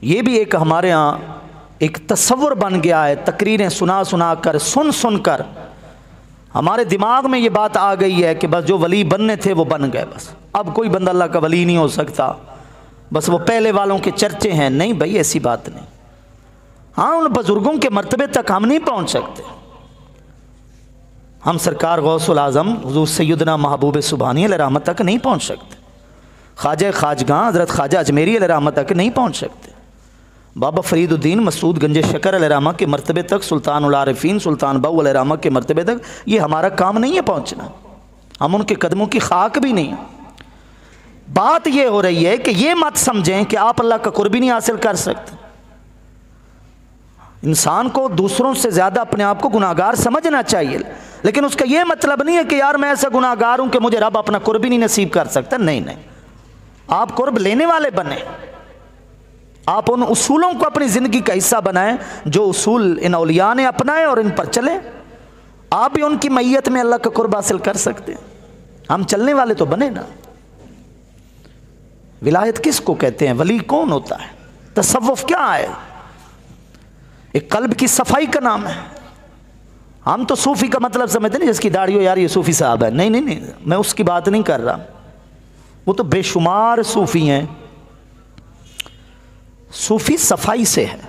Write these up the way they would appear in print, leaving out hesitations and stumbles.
ये भी एक हमारे यहाँ एक तस्वुर बन गया है। तकरीरें सुना सुना कर, सुन सुन कर हमारे दिमाग में ये बात आ गई है कि बस जो वली बनने थे वो बन गए, बस अब कोई बंदा अल्लाह का वली नहीं हो सकता, बस वो पहले वालों के चर्चे हैं। नहीं भाई, ऐसी बात नहीं। हाँ, उन बुजुर्गों के मर्तबे तक हम नहीं पहुँच सकते। हम सरकार गौसुल आज़म हुज़ूर सैयदना महबूब सुबहानी अलैहि रहमत तक नहीं पहुँच सकते। ख्वाजा खाजगां हज़रत ख्वाजा अजमेरी अलैहि रहमत तक नहीं पहुँच सकते। बाबा फरीदुद्दीन मसूद गंज शकर अलैहि रहमत के मर्तबे तक, सुल्तानुल आरिफीन सुल्तान बाऊ अलैहि रहमत के मर्तबे तक ये हमारा काम नहीं है पहुँचना। हम उनके कदमों की खाक भी नहीं। बात ये हो रही है कि ये मत समझें कि आप अल्लाह का कुर्बी नहीं हासिल कर सकते। इंसान को दूसरों से ज़्यादा अपने आप को गुनाहगार समझना चाहिए, लेकिन उसका ये मतलब नहीं है कि यार मैं ऐसा गुनाहगार हूँ कि मुझे रब अपना कुर्बी नहीं नसीब कर सकता। नहीं नहीं, आप कुर्ब लेने वाले बने। आप उन उसूलों को अपनी ज़िंदगी का हिस्सा बनाएं जो उसूल इन औलिया ने अपनाए और इन पर चले। आप भी उनकी मैयत में अल्लाह का कुर्ब हासिल कर सकते हैं। हम चलने वाले तो बने ना। विलायत किसको कहते हैं? वली कौन होता है? तसव्वुफ क्या है? एक कल्ब की सफाई का नाम है। हम तो सूफ़ी का मतलब समझते नहीं, जिसकी दाढ़ी हो यार ये सूफ़ी साहब है। नहीं नहीं नहीं, मैं उसकी बात नहीं कर रहा। वो तो बेशुमार सूफ़ी हैं। सूफ़ी सफाई से है,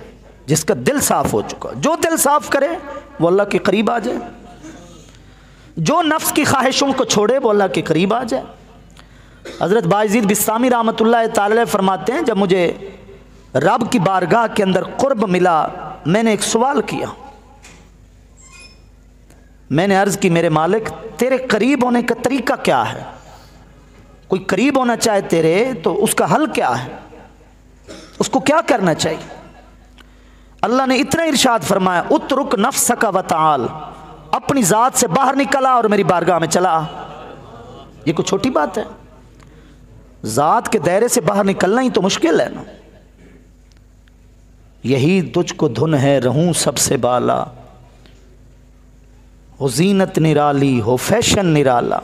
जिसका दिल साफ़ हो चुका। जो दिल साफ़ करे वो अल्लाह के करीब आ जाए, जो नफ्स की ख्वाहिशों को छोड़े वो अल्लाह के करीब आ जाए। हज़रत बायज़ीद बिस्तामी रहमतुल्लाह तआला फरमाते हैं, जब मुझे रब की बारगाह के अंदर कुर्ब मिला, मैंने एक सवाल किया। मैंने अर्ज़ की, मेरे मालिक तेरे करीब होने का तरीका क्या है? कोई करीब होना चाहे तेरे तो उसका हल क्या है? उसको क्या करना चाहिए? अल्लाह ने इतना इरशाद फरमाया, उतरुक नफ्सका व ताल, अपनी ज़ात से बाहर निकला और मेरी बारगाह में चला। ये कोई छोटी बात है? ज़ात के दायरे से बाहर निकलना ही तो मुश्किल है ना। यही तुझको धुन है रहूं सबसे बाला, हो जीनत निराली हो फैशन निराला,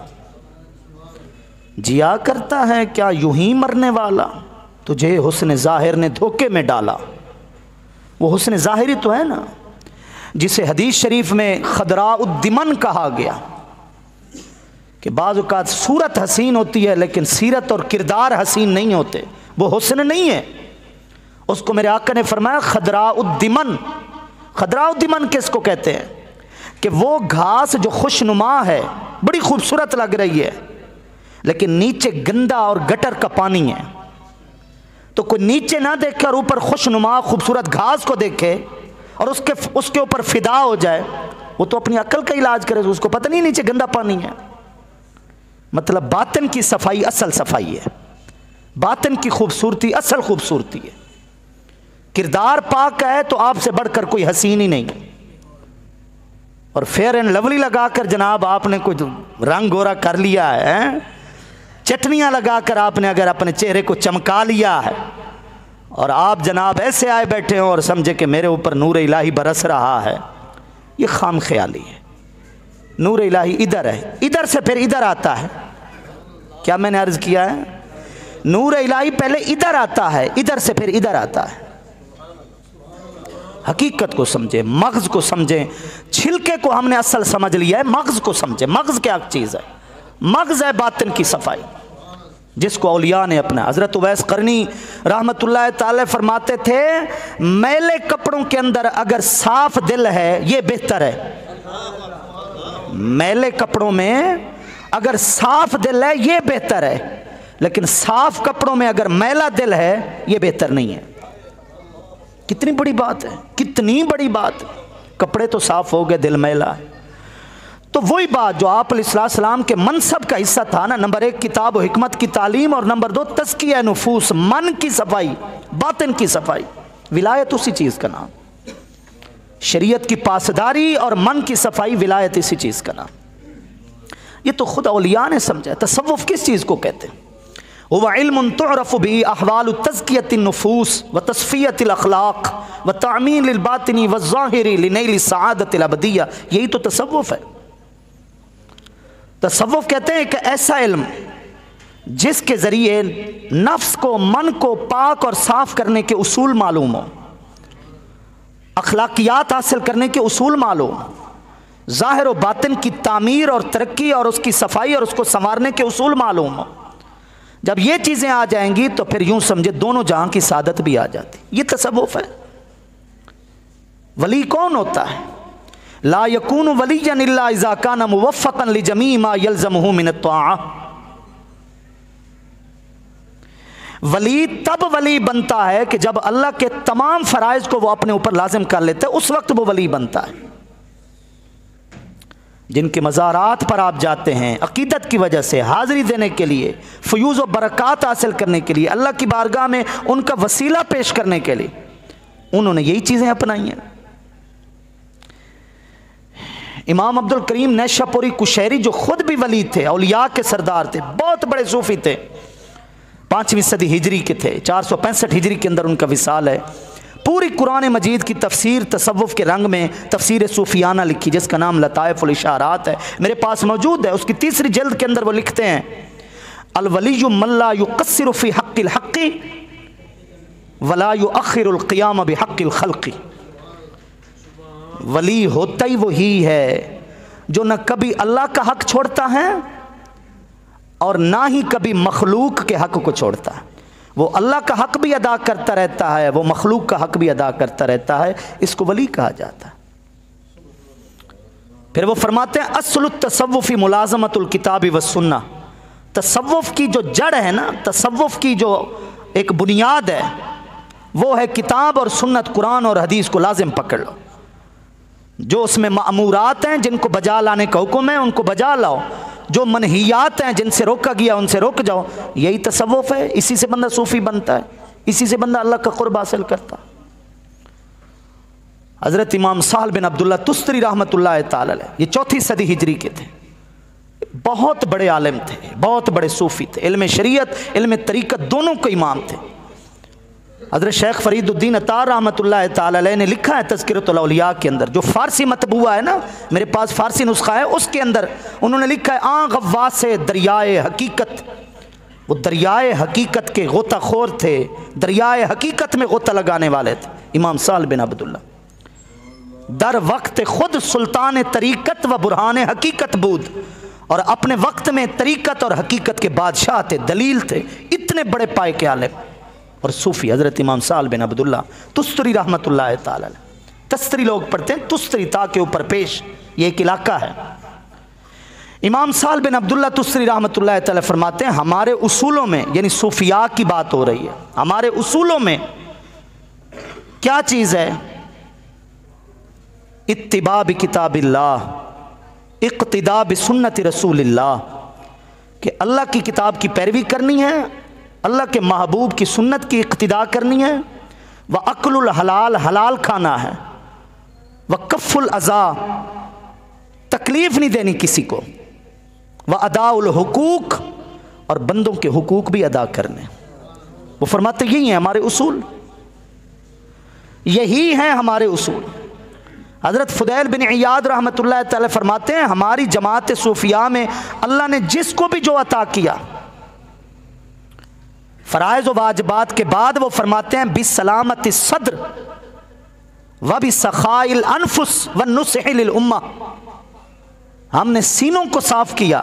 जिया करता है क्या यूं ही मरने वाला, तुझे हुस्न ज़ाहिर ने धोखे में डाला। वो हुस्न ज़ाहिरी तो है ना, जिसे हदीस शरीफ में खदराउद्दिमन कहा गया कि बाज़ औक़ात सूरत हसीन होती है लेकिन सीरत और किरदार हसीन नहीं होते। वो हुस्न नहीं है। उसको मेरे आका ने फरमाया खदराउद्दिमन। खदराउद्दिमन किसको कहते हैं? कि वो घास जो खुशनुमा है, बड़ी खूबसूरत लग रही है, लेकिन नीचे गंदा और गटर का पानी है। तो कोई नीचे ना देखे और ऊपर खुशनुमा खूबसूरत घास को देखे और उसके ऊपर फिदा हो जाए, वो तो अपनी अक्ल का इलाज करे, उसको पता नहीं नीचे गंदा पानी है। मतलब बातिन की सफाई असल सफाई है, बातिन की खूबसूरती असल खूबसूरती है। किरदार पाक है तो आपसे बढ़कर कोई हसीन ही नहीं। और फेयर एंड लवली लगाकर जनाब आपने कोई रंग गोरा कर लिया है, चटनियाँ लगाकर आपने अगर अपने चेहरे को चमका लिया है और आप जनाब ऐसे आए बैठे हो और समझे कि मेरे ऊपर नूर इलाही बरस रहा है, ये खाम ख्याली है। नूर इलाही इधर है, इधर से फिर इधर आता है। क्या मैंने अर्ज़ किया है? नूर इलाही पहले इधर आता है, इधर से फिर इधर आता है। हकीकत को समझे, मग़ज़ को समझें। छिलके को हमने असल समझ लिया है, मग़ज़ को समझे। मग़ज़ क्या चीज़ है? मग़ज़ है बातिन की सफाई, जिसको औलिया ने अपना। हज़रत उवैस करनी रहमतुल्लाह ताला फरमाते थे, मैले कपड़ों के अंदर अगर साफ दिल है ये बेहतर है। मैले कपड़ों में अगर साफ दिल है ये बेहतर है, लेकिन साफ कपड़ों में अगर मैला दिल है ये बेहतर नहीं है। कितनी बड़ी बात है, कितनी बड़ी बात। कपड़े तो साफ हो गए, दिल मैला है। तो वही बात जो आप अलैहिस्सलाम के मनसब का हिस्सा था ना, नंबर 1 किताब और हिकमत की तालीम, और नंबर 2 तज़किया नुफूस, मन की सफाई, बातिन की सफाई। विलायत उसी चीज़ का नाम। शरीयत की पासदारी और मन की सफाई, विलायत इसी चीज़ का नाम। ये तो खुद औलिया ने समझा। तसव्वुफ किस चीज़ को कहते हैं? वह इल्मुन तुअरफ़ु बिही अहवालु तज़कियतिन नुफूस व तस्फ़ियतिल अख़लाक़ व तामीनिल बातिनी व ज़ाहिरी लिनैल सआदतिल अबदिय्या। यही तो तसव्वुफ है। तसव्वुफ कहते हैं कि ऐसा इल्म जिसके ज़रिए नफ्स को, मन को पाक और साफ़ करने के उसूल मालूम हो, अखलाकियात हासिल करने के उसूल मालूम, ज़ाहिर और बातिन की तामीर और तरक्की और उसकी सफाई और उसको संवारने के उसूल मालूम हो। जब ये चीज़ें आ जाएंगी तो फिर यूँ समझे दोनों जहां की सादत भी आ जाती। ये तसव्वुफ है। वली कौन होता है? ला यकूनु वलिय्यन इल्ला इज़ा काना मुवफ़्फ़क़न लिजमी मा यल्ज़मुहु मिन अत्ताअह। वली तब वली बनता है कि जब अल्लाह के तमाम फ़राइज़ को वो अपने ऊपर लाजिम कर लेते हैं, उस वक्त वो वली बनता है। जिनके मज़ारात पर आप जाते हैं अक़ीदत की वजह से, हाज़िरी देने के लिए, फ़यूज़ व बरक़ात हासिल करने के लिए, अल्लाह की बारगाह में उनका वसीला पेश करने के लिए, उन्होंने यही चीज़ें अपनाई हैं। इमाम अब्दुल करीम नैशापुरी कुशैरी जो ख़ुद भी वली थे, औलिया के सरदार थे, बहुत बड़े सूफ़ी थे, 5वीं सदी हिजरी के थे, 465 हिजरी के अंदर उनका विसाल है। पूरी कुरान मजीद की तफसीर तसव्वुफ़ के रंग में तफसीर सूफियाना लिखी, जिसका नाम लताइफ़ुल इशारात है, मेरे पास मौजूद है। उसकी 3री जल्द के अंदर वो लिखते हैं, अल वलिय्यु मन ला युक़स्सिरु फ़ी हक़्क़िल हक़्क़ि वला युअख़्खिरुल क़ियाम बिहक़्क़िल ख़ल्क़ि। वली होता ही वही है जो न कभी अल्लाह का हक़ छोड़ता है और ना ही कभी मखलूक के हक़ को छोड़ता है। वो अल्लाह का हक़ भी अदा करता रहता है, वो मखलूक का हक़ भी अदा करता रहता है। इसको वली कहा जाता है। फिर वो फरमाते हैं, अस्लुत तसव्वुफ़ी मुलाज़मतुल किताबी व सुन्ना। तसव्वुफ़ की जो जड़ है ना, तसव्वुफ़ की जो एक बुनियाद है, वो है किताब और सुन्नत, कुरान और हदीस को लाजिम पकड़ लो। जो उसमें मामूरात हैं, जिनको बजा लाने का हुक्म है, उनको बजा लाओ। जो मनहियात हैं, जिनसे रोका गया, उनसे रुक जाओ। यही तसव्वुफ़ है। इसी से बंदा सूफ़ी बनता है, इसी से बंदा अल्लाह का क़ुर्ब हासिल करता। हज़रत इमाम साहल बिन अब्दुल्ला तुस्तरी रहमतुल्लाह तआला अलैह, ये 4वीं सदी हिजरी के थे, बहुत बड़े आलिम थे, बहुत बड़े सूफ़ी थे, इल्म शरीयत, इल्म तरीक़त दोनों के इमाम थे। हज़रत शेख फ़रीदुद्दीन अतार रहमतुल्लाह तआला अलैह ने लिखा है तज़किरतुल औलिया के अंदर, जो फ़ारसी मतबूआ है ना, मेरे पास फ़ारसी नुस्खा है, उसके अंदर उन्होंने लिखा है, आ गव्वा से दरियाए हकीकत। वो दरियाए हकीकत के गोताखोर थे, दरियाए हकीकत में गोता लगाने वाले थे इमाम साहल बिन अब्दुल्ला। दर वक्त खुद सुल्तान तरीक़त व बुरहान हकीकत बूद, और अपने वक्त में तरीक़त और हकीकत के बादशाह थे, दलील थे। इतने बड़े पाए के आलिम और सूफ़ी हज़रत इमाम साहल बिन अब्दुल्ला तुस्तरी रहमतुल्लाह तआला अलैह। तस्तरी लोग पढ़ते हैं, तुस्तरी ता के ऊपर पेश, ये एक इलाका है। इमाम साहल बिन अब्दुल्ला तुस्तरी रहमतुल्लाह तआला फरमाते हैं, हमारे उसूलों में, यानी सूफिया की बात हो रही है, हमारे उसूलों में क्या चीज़ है? इत्तिबा बि किताबिल्लाह, इक़्तिदा बि सुन्नति रसूलिल्लाह, कि अल्लाह की किताब की पैरवी करनी है, अल्लाह के महबूब की सुन्नत की इक़्तिदा करनी है। व अक्लुल हलाल, हलाल खाना है। व कफ़ुल अज़ा, तकलीफ़ नहीं देनी किसी को। व अदाउल हुकूक, और बंदों के हुकूक भी अदा करने। वो फरमाते यही हैं हमारे उसूल, यही हैं हमारे उसूल। हज़रत फ़ुदैल बिन इयाद रहमतुल्लाह तआला फरमाते हैं, हमारी जमात सूफिया में अल्लाह ने जिसको भी जो अता किया, फ़राइज़ व वाजिबात के बाद वो फरमाते हैं, बिसलामत सद्र व बिसखाइल अनफुस व नुस्हि लिल उम्मा। हमने सीनों को साफ किया,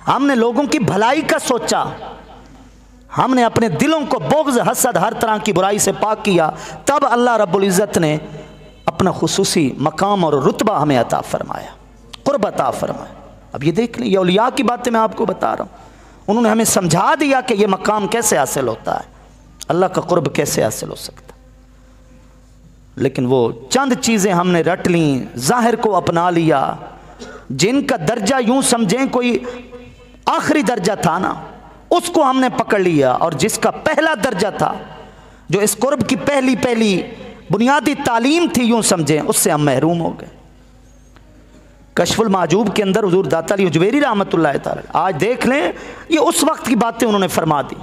हमने लोगों की भलाई का सोचा, हमने अपने दिलों को बुग़्ज़, हसद, हर तरह की बुराई से पाक किया। तब अल्लाह रब्बुल इज़्ज़त ने अपना खुसूसी मकाम और रुतबा हमें अता फरमाया, क़ुर्ब अता फरमाया। अब ये देख लें, ये औलिया की बातें मैं आपको बता रहा हूँ। उन्होंने हमें समझा दिया कि ये मकाम कैसे हासिल होता है, अल्लाह का क़ुर्ब कैसे हासिल हो सकता। लेकिन वो चंद चीज़ें हमने रट ली, ज़ाहिर को अपना लिया, जिनका दर्जा यूँ समझें कोई आखिरी दर्जा था ना, उसको हमने पकड़ लिया, और जिसका पहला दर्जा था, जो इस क़ुर्ब की पहली पहली बुनियादी तालीम थी, यूँ समझें, उससे हम महरूम हो गए। कश्फुल माजूब के अंदर हुजूर दाता अली उजवेरी रहमतुल्लाह तआला, आज देख लें, ये उस वक्त की बातें उन्होंने फरमा दी।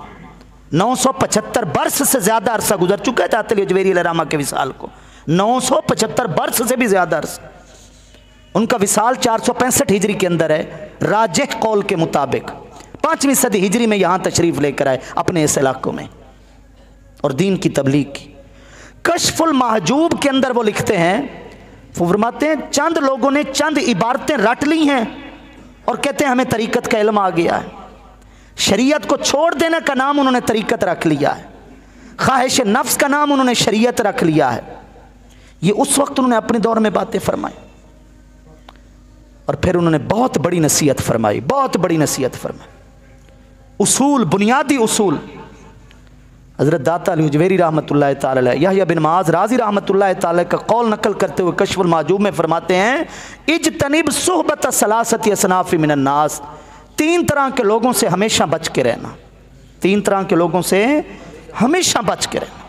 975 बरस से ज़्यादा अरसा गुजर चुका है दाता अली उजवेरी अलैहिर्रहमा के विसाल को, 975 बरस से भी ज़्यादा अरसा। उनका विसाल 465 हिजरी के अंदर है, राजिह कौल के मुताबिक। 5वीं सदी हिजरी में यहाँ तशरीफ़ लेकर आए अपने इस इलाकों में और दीन की तबलीग की। कश्फुल महजूब के अंदर वो लिखते हैं, वो फरमाते हैं चंद लोगों ने चंद इबारतें रट ली हैं और कहते हैं हमें तरीक़त का इल्म आ गया है। शरीयत को छोड़ देने का नाम उन्होंने तरीक़त रख लिया है, ख्वाहिश नफ्स का नाम उन्होंने शरीयत रख लिया है। ये उस वक्त उन्होंने अपने दौर में बातें फरमाई और फिर उन्होंने बहुत बड़ी नसीहत फरमाई, बहुत बड़ी नसीहत फरमाई। उसूल, बुनियादी उसूल। हज़रत दाता अली हुजवेरी रहमतुल्लाह ताला अलैह, यहया बिन माज राजी रहमतुल्लाह ताला का कौल नकल करते हुए कश्फुल माजूब में फरमाते हैं, इज्तनिब सुहबत सलासती असनाफी मिनन नास, 3 तरह के लोगों से हमेशा बच के रहना, 3 तरह के लोगों से हमेशा बच के रहना।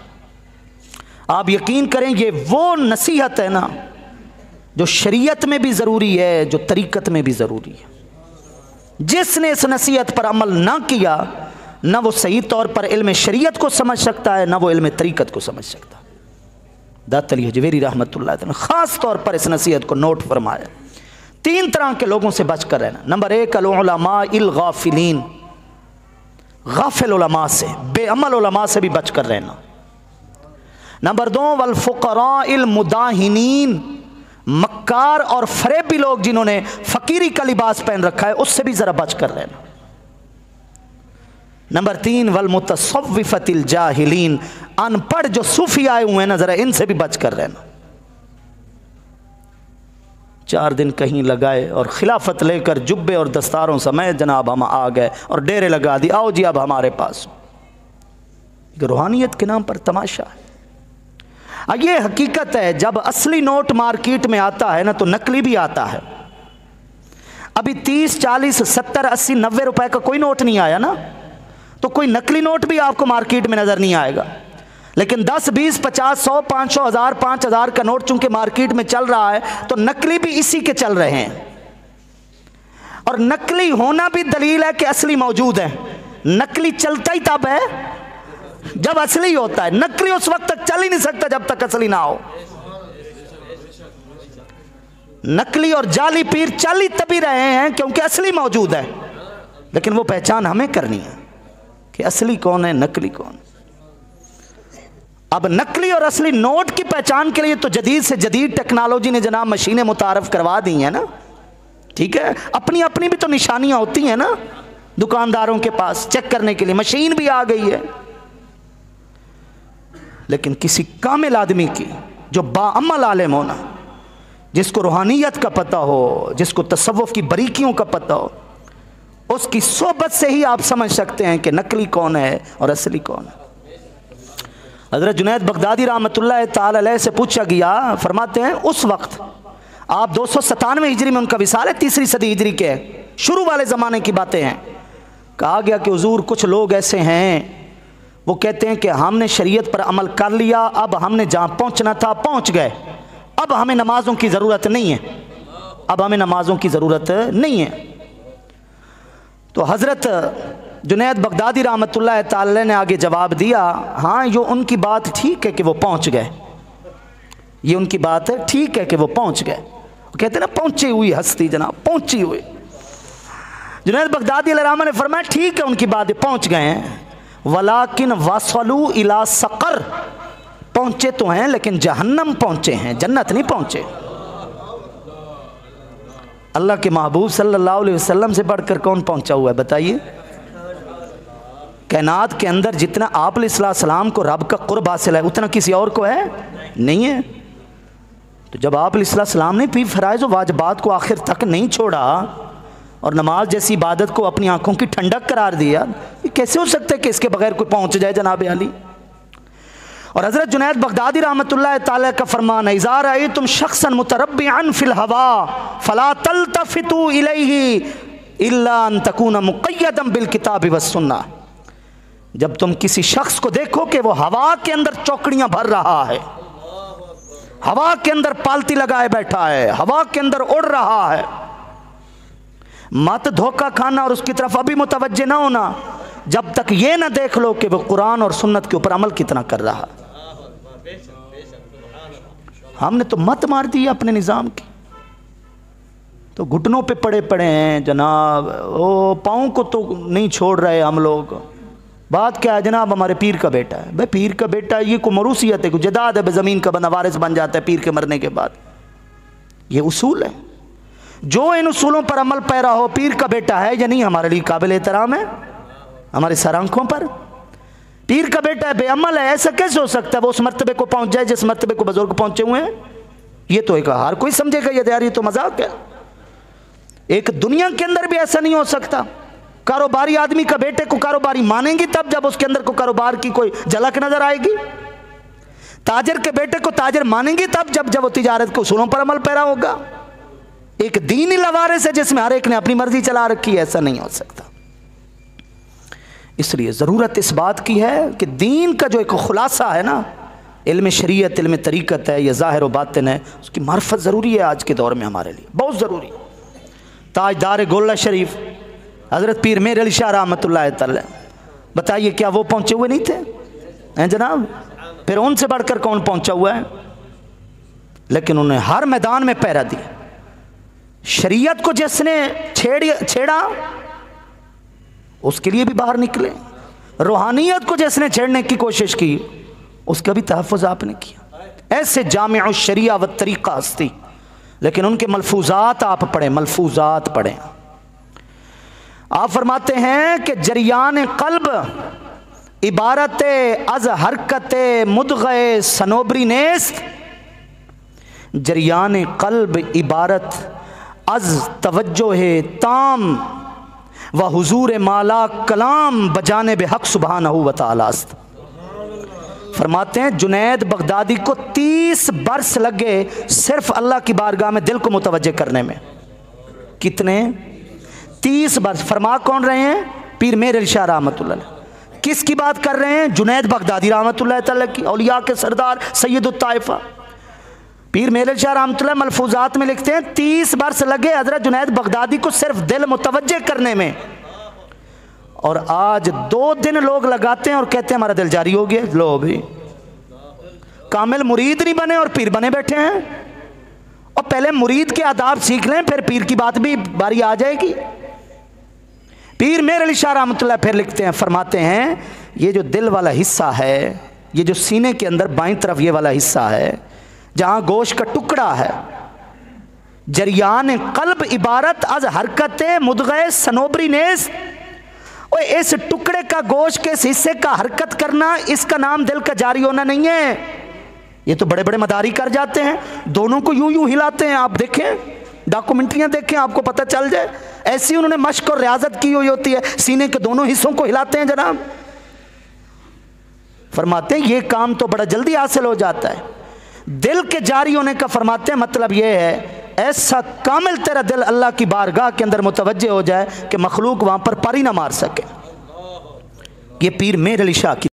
आप यकीन करें ये वो नसीहत है ना जो शरीयत में भी ज़रूरी है, जो तरीक़त में भी ज़रूरी है। जिसने इस नसीहत पर अमल ना किया ना वो सही तौर पर इल्म शरीयत को समझ सकता है, ना वो इल्म तरीक़त को समझ सकता। दाता अली हुजवेरी रहमतुल्लाह अलैह ख़ास तौर पर इस नसीहत को नोट फरमाया, 3 तरह के लोगों से बच कर रहना। नंबर 1 अल उलमा इल गाफिलीन, गाफिल उलमा से, बेअमल उलमा से भी बच कर रहना। नंबर 2 वल फुकरा इल मुदाहिनीन, मक्कार और फरेबी लोग जिन्होंने फ़कीरी का लिबास पहन रखा है उससे भी ज़रा बच कर रहना। नंबर 3 वल मुतसव्विफ़तिल जाहिलीन, अनपढ़ जो सूफी आए हुए हैं ना, ज़रा इनसे भी बच कर रहना। 4 दिन कहीं लगाए और खिलाफत लेकर जुब्बे और दस्तारों समेत जनाब हम आ गए और डेरे लगा दी, आओ जी अब हमारे पास। रूहानियत के नाम पर तमाशा है। ये हकीकत है, जब असली नोट मार्केट में आता है ना तो नकली भी आता है। अभी 30, 40, 70, 80, 90 रुपए का कोई नोट नहीं आया ना, तो कोई नकली नोट भी आपको मार्केट में नज़र नहीं आएगा। लेकिन 10, 20, 50, 100, 500, 1000, 5000 का नोट चूंकि मार्केट में चल रहा है तो नकली भी इसी के चल रहे हैं। और नकली होना भी दलील है कि असली मौजूद है। नकली चलता ही तब है जब असली होता है, नकली उस वक्त तक चल ही नहीं सकता जब तक असली ना हो। नकली और जाली पीर चल ही तभी रहे हैं क्योंकि असली मौजूद है, लेकिन वो पहचान हमें करनी है कि असली कौन है, नकली कौन। अब नकली और असली नोट की पहचान के लिए तो जदीद से जदीद टेक्नोलॉजी ने जनाब मशीनें मुतारफ करवा दी हैं ना, ठीक है। अपनी अपनी भी तो निशानियां होती हैं ना दुकानदारों के पास, चेक करने के लिए मशीन भी आ गई है। लेकिन किसी कामिल आदमी की जो बाअमल आलिम होना, जिसको रूहानियत का पता हो, जिसको तसव्वुफ की बारीकियों का पता हो, उसकी सोबत से ही आप समझ सकते हैं कि नकली कौन है और असली कौन है। हज़रत जुनैद बगदादी रहमतुल्लाह ताला अलैह से पूछा गया, फरमाते हैं उस वक्त आप 297 हिजरी में उनका विसाल है, 3री सदी हिजरी के शुरू वाले ज़माने की बातें हैं। कहा गया कि हुजूर कुछ लोग ऐसे हैं वो कहते हैं कि हमने शरीयत पर अमल कर लिया, अब हमने जहाँ पहुँचना था पहुँच गए, अब हमें नमाज़ों की ज़रूरत नहीं है, अब हमें नमाज़ों की ज़रूरत नहीं है। तो हज़रत जुनैद बगदादी रहमतुल्लाह ताला ने आगे जवाब दिया, हाँ ये उनकी बात ठीक है कि वो पहुँच गए, ये उनकी बात है ठीक है कि वो पहुँच गए। वो कहते ना पहुँची हुई हस्ती जनाब, पहुँची हुई। जुनैद बगदादी अलैहिर्रहमत ने फरमाया ठीक है उनकी बात है, पहुँच गए हैं। वलाकिन वसलू इला सकर, पहुँचे तो हैं लेकिन जहन्नम पहुँचे हैं, जन्नत नहीं पहुँचे। अल्लाह के महबूब सल्लल्लाहु अलैहि वसल्लम से बढ़कर कौन पहुँचा हुआ है बताइए। कायनात के अंदर जितना आप अलैहिस्सलाम को रब का कुर्ब हासिल है उतना किसी और को है नहीं है। तो जब आप अलैहिस्सलाम ने भी फ़राइज़ व वाजिबात को आखिर तक नहीं छोड़ा और नमाज जैसी इबादत को अपनी आंखों की ठंडक करार दिया, ये कैसे हो सकता है कि इसके बगैर कोई पहुँच जाए जनाब अली। और हज़रत जुनैद बगदादी रहमतुल्लाह ताला का फरमान है, इज़ा रअयतुम शख्सन मुतरब्बिअन फिल हवा फला तल्तफितू इलैहि इल्ला अन तकूना मुक़य्यदन बिल किताबि वस सुन्नह। जब तुम किसी शख्स को देखो कि वो हवा के अंदर चौकड़ियाँ भर रहा है, हवा के अंदर पालती लगाए बैठा है, हवा के अंदर उड़ रहा है, मत धोखा खाना और उसकी तरफ अभी मुतवज्जे ना होना जब तक ये ना देख लो कि वो कुरान और सुन्नत के ऊपर अमल कितना कर रहा। हमने तो मत मार दी अपने निज़ाम की, तो घुटनों पे पड़े पड़े हैं जनाब, ओ पाँव को तो नहीं छोड़ रहे हम लोग। बात क्या है जनाब, हमारे पीर का बेटा है। भाई पीर का बेटा ये को मरूसियत है, को जदाद है, ज़मीन का बंदा वारिस बन जाता है पीर के मरने के बाद। ये उसूल है। जो इन उसूलों पर अमल पैरा हो, पीर का बेटा है या नहीं, हमारे लिए काबिल एहतराम है, हमारे सर आंखों पर। पीर का बेटा है, बेअमल है, ऐसा कैसे हो सकता है वो उस मर्तबे को पहुंच जाए जिस मर्तबे को बुजुर्ग पहुंचे हुए हैं? ये तो एक हर कोई समझेगा ये यार ये तो मजाक है। एक दुनिया के अंदर भी ऐसा नहीं हो सकता। कारोबारी आदमी का बेटे को कारोबारी मानेंगी तब जब उसके अंदर को कारोबार की कोई झलक नजर आएगी। ताजर के बेटे को ताजर मानेंगी तब जब वो तिजारत के उसूलों पर अमल पैरा होगा। एक दीनी लवारिस है जिसमें हर एक ने अपनी मर्जी चला रखी है, ऐसा नहीं हो सकता। इसलिए ज़रूरत इस बात की है कि दीन का जो एक खुलासा है ना, इल्म शरीयत, इल्म तरीक़त है, यह ज़ाहिर व बातिन है, उसकी मार्फत ज़रूरी है आज के दौर में, हमारे लिए बहुत ज़रूरी। ताजदार गोला शरीफ हज़रत पीर मेर अली शाह रहमतुल्लाह तआला, बताइए क्या वो पहुँचे हुए नहीं थे? हैं जनाब, फिर उनसे बढ़कर कौन पहुँचा हुआ है? लेकिन उन्होंने हर मैदान में पैरा दिया। शरीयत को जिसने छेड़ा उसके लिए भी बाहर निकले, रूहानियत को जिसने छेड़ने की कोशिश की उसका भी तहफ़्फ़ुज़ आपने किया। ऐसे जामिअ शरिया व तरीक़ा हस्ती। लेकिन उनके मलफूज़ात आप पढ़ें, मलफूज़ात पढ़ें। आप फरमाते हैं कि जरियान क़ल्ब इबारत अज़ हरकत मुदग़े सनोबरी नेस्त। जरियान क़ल्ब इबारत अज़ तवज्जुह ताम व हुजूर माला कलाम बजाने बेहक सुबहानहू व तआलास्त। फरमाते हैं जुनैद बगदादी को 30 बरस लगे सिर्फ अल्लाह की बारगाह में दिल को मुतवज्जे करने में। कितने? 30 बरस। फरमा कौन रहे हैं? पीर मेर अली शाह रहमतुल्लाह अलैह। किसकी बात कर रहे हैं? जुनैद बगदादी रहमतुल्लाह तआला की, औलिया के सरदार सैयदुत ताइफा। पीर मेर अली शाह रहमतुल्लाह मलफूजात में लिखते हैं 30 बरस लगे हजरत जुनैद बगदादी को सिर्फ दिल मुतवज्जे करने में। और आज 2 दिन लोग लगाते हैं और कहते हैं हमारा दिल जारी हो गया। लो भी कामिल मुरीद नहीं बने और पीर बने बैठे हैं। और पहले मुरीद के आदाब सीख लें, फिर पीर की बात भी बारी आ जाएगी। पीर मेर अली शाह रहमतुल्लाह फिर लिखते हैं, फरमाते हैं ये जो दिल वाला हिस्सा है, ये जो सीने के अंदर बाईं तरफ ये वाला हिस्सा है जहां गोश्त का टुकड़ा है, जरियान क़ल्ब इबारत अज़ हरकत मुदग़े सनोबरी नेस। और इस टुकड़े का गोश्त के इस हिस्से का हरकत करना, इसका नाम दिल का जारी होना नहीं है। ये तो बड़े बड़े मदारी कर जाते हैं, दोनों को यूं यूं हिलाते हैं। आप देखें, डॉक्यूमेंट्रियां देखें, आपको पता चल जाए। ऐसी उन्होंने मश्क और रियाजत की हुई होती है, सीने के दोनों हिस्सों को हिलाते हैं जनाब। फरमाते हैं ये काम तो बड़ा जल्दी हासिल हो जाता है। दिल के जारी होने का फरमाते हैं मतलब ये है ऐसा कामिल तेरा दिल अल्लाह की बारगाह के अंदर मुतवज्जे हो जाए कि मखलूक वहां पर पारी ना मार सके। ये पीर मेर अली शाह की